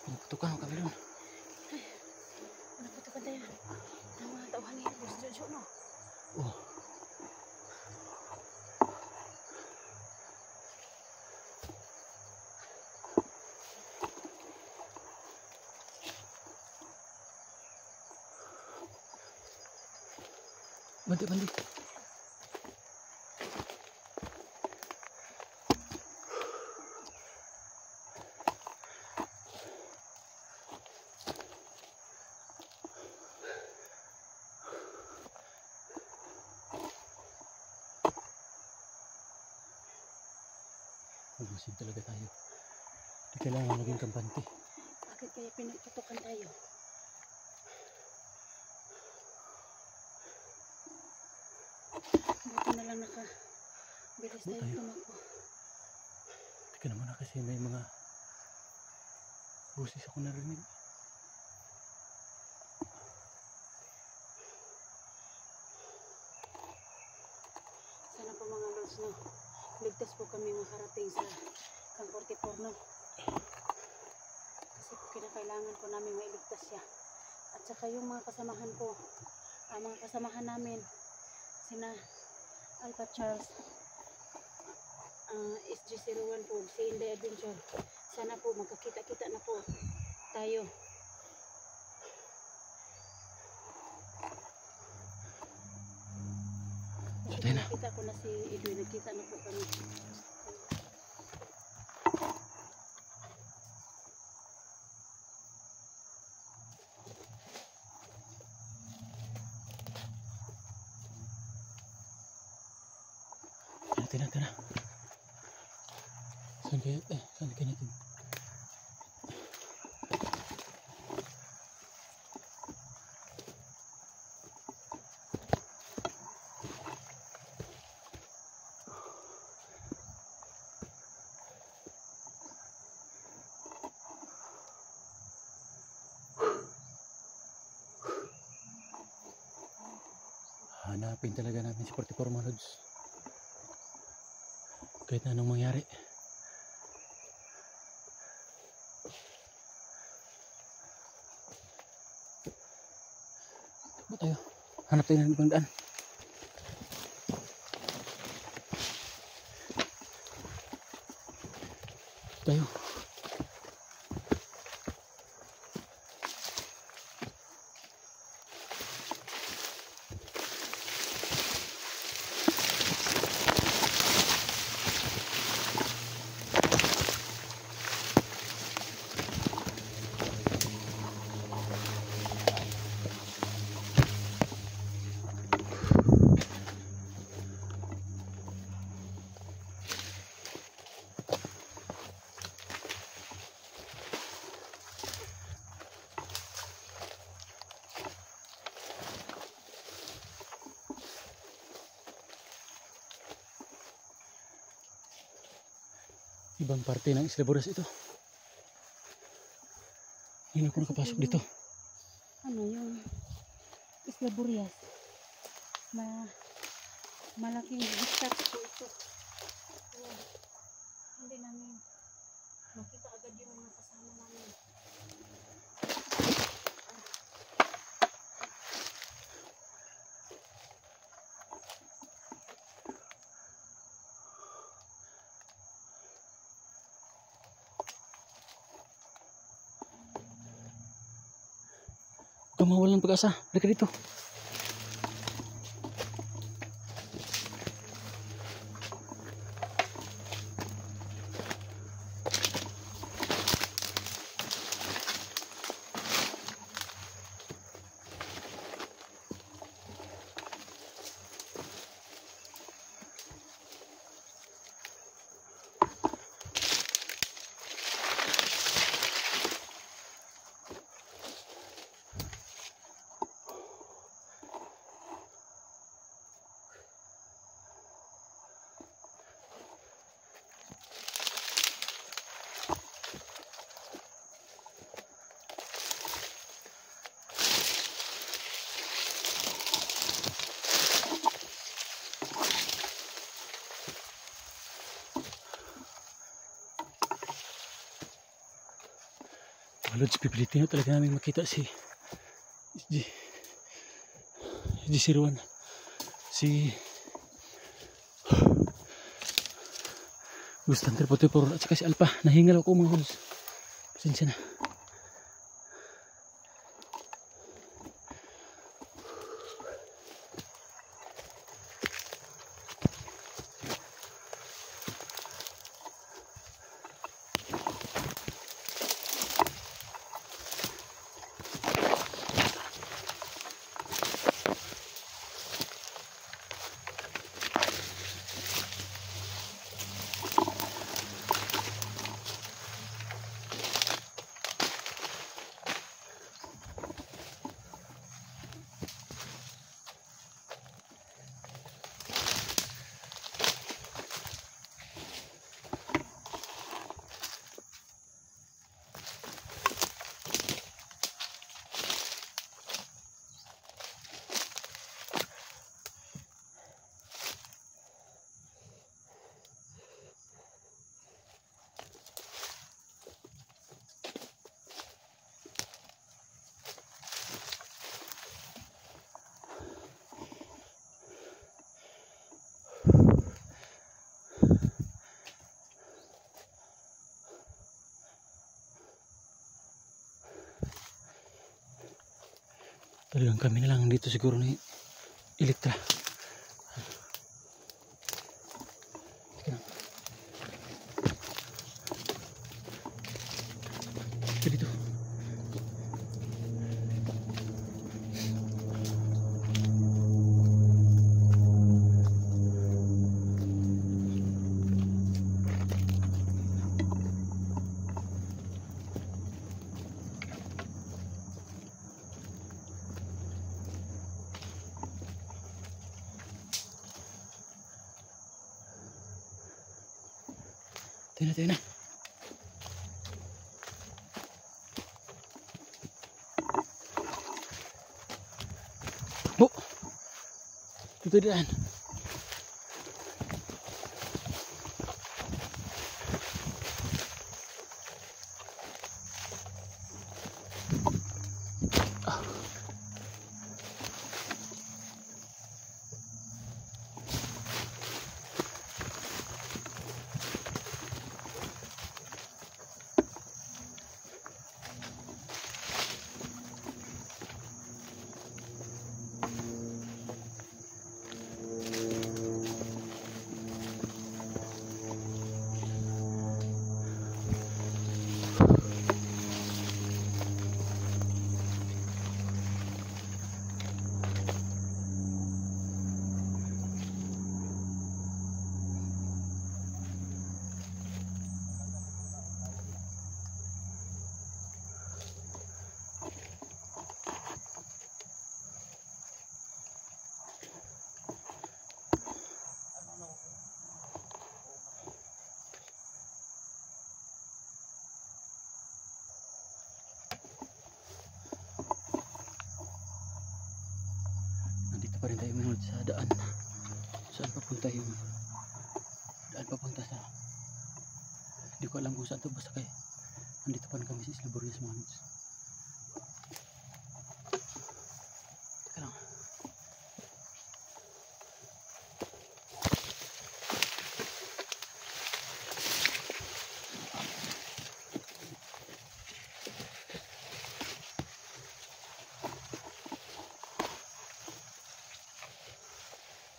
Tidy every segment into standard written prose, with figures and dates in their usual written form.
Putukan kami doon. Naputukan tayo. Nama tauhan ni Bos Jojo no. Oh. Banti. Ubusin talaga tayo. Di kailangan maging kampante. Bakit kaya pinagputukan tayo? Buti na lang bilis tayo tumakbo. Teka naman na kasi may mga busis ako narinig. Sana po mga lods no, ligtas po kami makarating sa Camp 44 no. Kasi kinakailangan po namin mailigtas siya. At saka yung mga kasamahan ko, mga kasamahan namin, sina Alpha Charles, SG01 po, si Inday Adventure. Sana po magkakita-kita na po tayo. Kasi nakita ko na si Edwin, nagkita na po kami. Tira. Saan kaya natin? Hanapin talaga namin si 44 mga lods. Kahit na anong mangyari. Takbo tayo. Hanap tayo ng ibang daan. Tayo. Ibang parte ng Isla Bodas ito. Hindi ako nakapasok dito. Ano yung Isla Boreas? Malaking stop po ito. Hindi namin makita agad yung mga kasama namin. Huwag mawalan ng pag-asa. Balik ka dito. Mga lods, pipilitin na talaga namin makita si G01. Si Gustan 44 at saka si Alpha. Nahingal ako mga lods. Pasensya na. Talagang kami na lang dito siguro ni Elektra. Dito. Tayo na. Oh! Dito daan. Pa rin tayo manood sa daan. Saan papunta yung daan papunta sa, hindi ko alam kung saan to, basta kay nandito pa rin kami sa Isla Boreas mga lods. Teka lang.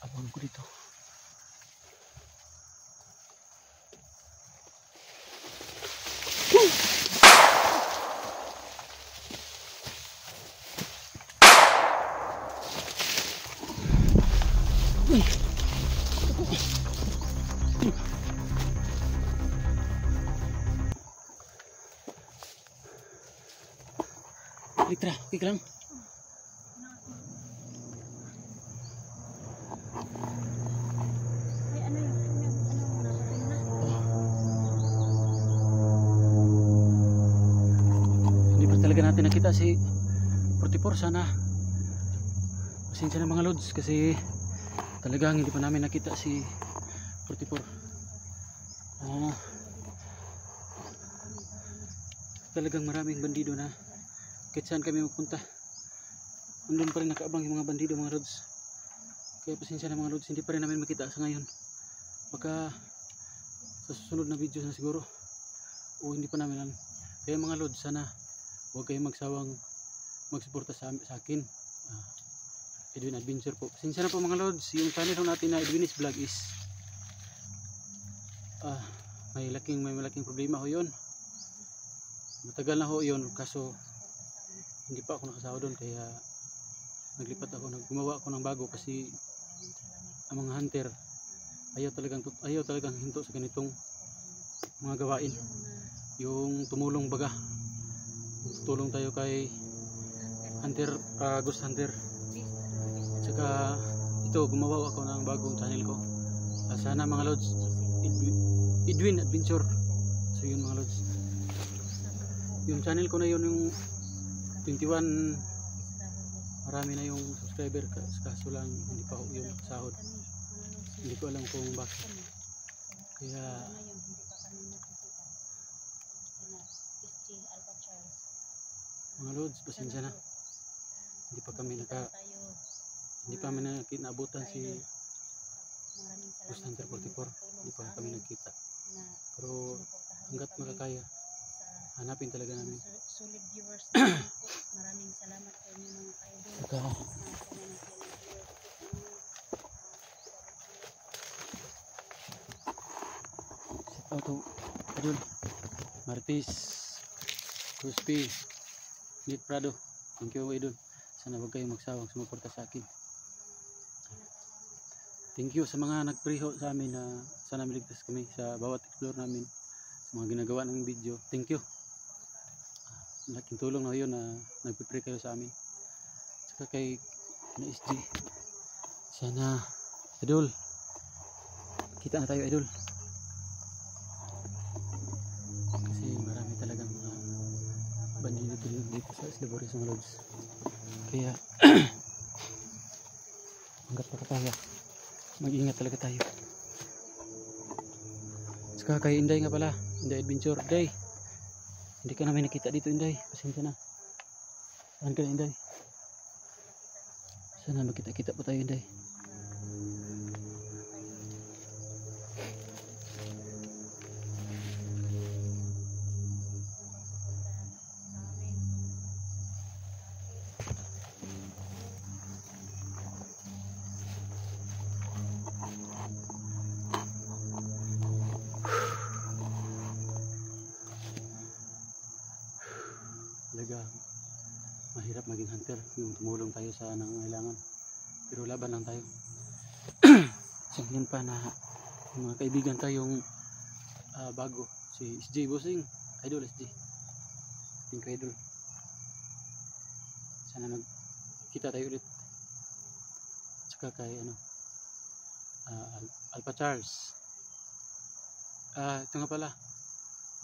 Abangan ko dito. Elektra, okay ka lang? Talaga natin nakita si 44. Sana pasensya na mga lods kasi talagang hindi pa namin nakita si 44. talagang maraming bandido na kahit saan kami magpunta andun pa rin nakaabang yung mga bandido mga lods. Kaya pasensya na mga lods, hindi pa rin namin makita sa ngayon. Baka sa susunod na video na siguro o hindi pa namin alam. Kaya mga lods, sana huwag kayong magsawang magsuporta sa akin, Edwin Adventure po. Pasensya na po mga lods, yung channel natin na Edwin's Vlog is may malaking problema ho yun. Matagal na ho yun, kaso hindi pa ako nakasahod doon, kaya naglipat ako, gumawa ako ng bago kasi ang mga hunter ayaw talagang hinto sa ganitong mga gawain. Yung tumulong baga, tutulong tayo kay hunter, ghost hunter. Saka ito, gumawa ako ng bagong channel ko. Sana mga lods, Edwin Adventure. So yun mga lods, yung channel ko na yun, yung 21, marami na yung subscriber, kaso lang hindi pa yung sahod. Hindi ko alam kung bakit. Kaya mga lods, pasensya na. Hindi pa kami naabutan si Ghost Hunter 44. Hindi pa kami nagkita. Pero hanggat makakaya, hanapin talaga namin. Solid viewers. Maraming salamat sa inyo mga ka-idol. Shout out to Idol Martis, Crispy, Nit Prado. Thank you Idol. Sana huwag kayong magsawang sumuporta sa akin. Thank you sa mga nagpreho sa amin na sana maligtas kami sa bawat explore namin, sa mga ginagawa naming video. Thank you. Laking tulong na yun na nagpipray kayo sa amin. Saka kay na SG, sana Idol, kita na tayo Idol, kasi marami talagang mga bandido dito sa Slibores mga lods. Kaya hanggat makakaya, mag-ingat talaga tayo. Saka kay Inday nga pala, Inday Adventure. Day, hindi ka namin nakita dito Inday, pasensya na. Saan ka na Inday? Sana magkita-kita po tayo Inday. Talaga mahirap maging hunter, yung tumulong tayo sa nangangailangan, pero laban lang tayo. So yun pa na mga kaibigan tayong bago, si SJ Bossing, Idol SJ. Thank you Idol. Sana magkita tayo ulit. Saka kay Alpha Charles, ito nga pala,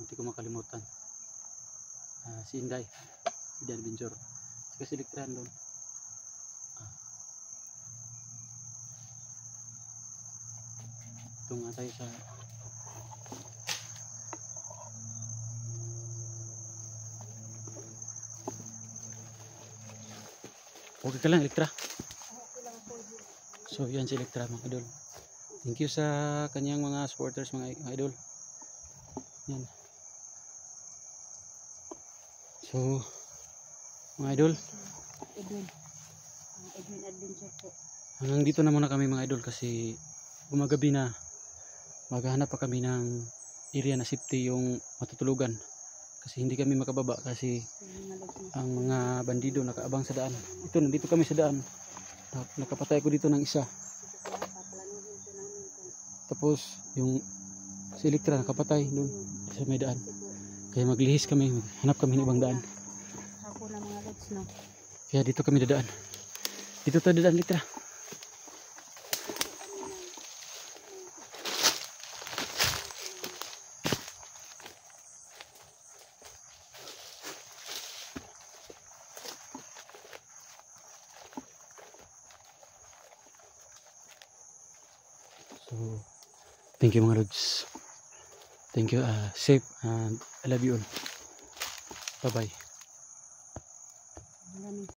hindi ko makalimutan, si Inday Adventure. Saka si Electran doon. Ito nga tayo sa okay ka lang Electra. So yan si Electra mga idol. Thank you sa kanyang mga supporters mga idol. Yan. So mga idol, Edwin Adventure po. hanggang dito na muna kami mga idol, kasi gumagabi na. Maghahanap pa kami ng area na safety, yung matutulugan, kasi hindi kami makababa kasi ang mga bandido nakaabang sa daan. Ito, nandito kami sa daan, nakapatay ko dito ng isa, tapos yung si Electra nakapatay doon sa may daan. Kaya maglihis kami, hanap kami ng ibang daan. Ako na mga lods, no? Kaya dito kami dadaan. Dito tayo dadaan Electra. So, thank you mga lods. Thank you, safe, and I love you all. Bye-bye. Maraming